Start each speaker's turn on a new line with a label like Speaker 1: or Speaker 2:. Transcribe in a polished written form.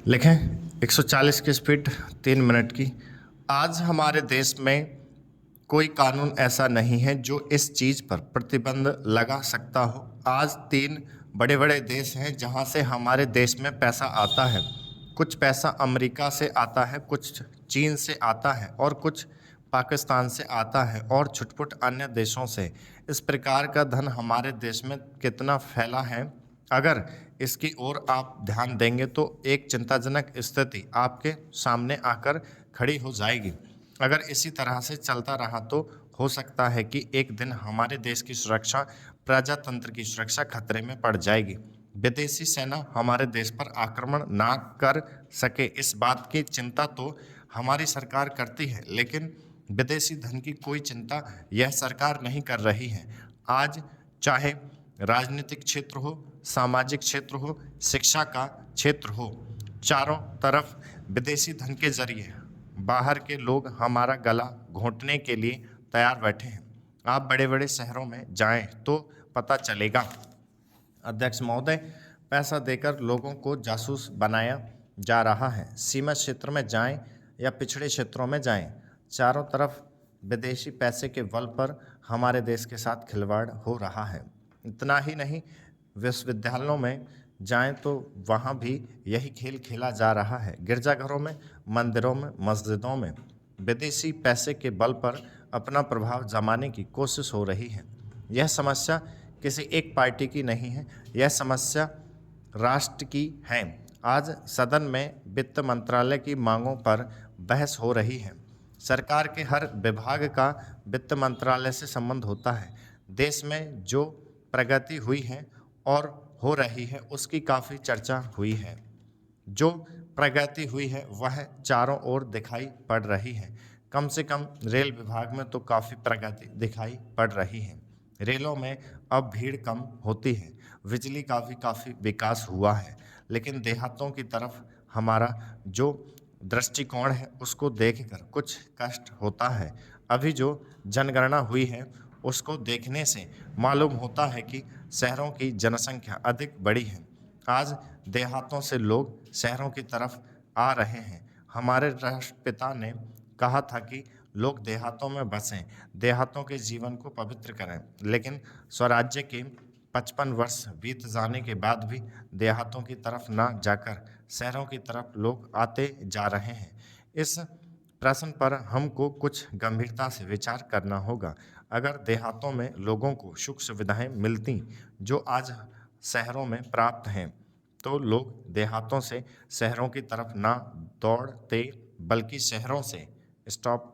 Speaker 1: लिखें 140 की speed 3 minute की। आज हमारे देश में कोई कानून ऐसा नहीं है जो इस चीज़ पर प्रतिबंध लगा सकता हो। आज 3 बड़े देश हैं जहां से हमारे देश में पैसा आता है। कुछ पैसा अमेरिका से आता है, कुछ चीन से आता है और कुछ पाकिस्तान से आता है और छुटपुट अन्य देशों से। इस प्रकार का धन हमारे देश में कितना फैला है, अगर इसकी ओर आप ध्यान देंगे तो एक चिंताजनक स्थिति आपके सामने आकर खड़ी हो जाएगी। अगर इसी तरह से चलता रहा तो हो सकता है कि एक दिन हमारे देश की सुरक्षा, प्रजातंत्र की सुरक्षा खतरे में पड़ जाएगी। विदेशी सेना हमारे देश पर आक्रमण ना कर सके, इस बात की चिंता तो हमारी सरकार करती है, लेकिन विदेशी धन की कोई चिंता यह सरकार नहीं कर रही है। आज चाहे राजनीतिक क्षेत्र हो, सामाजिक क्षेत्र हो, शिक्षा का क्षेत्र हो, चारों तरफ विदेशी धन के जरिए बाहर के लोग हमारा गला घोंटने के लिए तैयार बैठे हैं। आप बड़े बड़े शहरों में जाएं तो पता चलेगा। अध्यक्ष महोदय, पैसा देकर लोगों को जासूस बनाया जा रहा है। सीमा क्षेत्र में जाएं या पिछड़े क्षेत्रों में जाएं, चारों तरफ विदेशी पैसे के बल पर हमारे देश के साथ खिलवाड़ हो रहा है। इतना ही नहीं, विश्वविद्यालयों में जाएं तो वहाँ भी यही खेल खेला जा रहा है। गिरजाघरों में, मंदिरों में, मस्जिदों में विदेशी पैसे के बल पर अपना प्रभाव जमाने की कोशिश हो रही है। यह समस्या किसी एक पार्टी की नहीं है, यह समस्या राष्ट्र की है। आज सदन में वित्त मंत्रालय की मांगों पर बहस हो रही है। सरकार के हर विभाग का वित्त मंत्रालय से संबंध होता है। देश में जो प्रगति हुई है और हो रही है उसकी काफ़ी चर्चा हुई है। जो प्रगति हुई है वह चारों ओर दिखाई पड़ रही है। कम से कम रेल विभाग में तो काफ़ी प्रगति दिखाई पड़ रही है। रेलों में अब भीड़ कम होती है, बिजली का भी काफ़ी विकास हुआ है, लेकिन देहातों की तरफ हमारा जो दृष्टिकोण है उसको देखकर कुछ कष्ट होता है। अभी जो जनगणना हुई है उसको देखने से मालूम होता है कि शहरों की जनसंख्या अधिक बड़ी है। आज देहातों से लोग शहरों की तरफ आ रहे हैं। हमारे राष्ट्रपिता ने कहा था कि लोग देहातों में बसें, देहातों के जीवन को पवित्र करें, लेकिन स्वराज्य के 55 वर्ष बीत जाने के बाद भी देहातों की तरफ ना जाकर शहरों की तरफ लोग आते जा रहे हैं। इस प्रश्न पर हमको कुछ गंभीरता से विचार करना होगा। अगर देहातों में लोगों को सुख सुविधाएं मिलती जो आज शहरों में प्राप्त हैं, तो लोग देहातों से शहरों की तरफ ना दौड़ते बल्कि शहरों से स्टॉप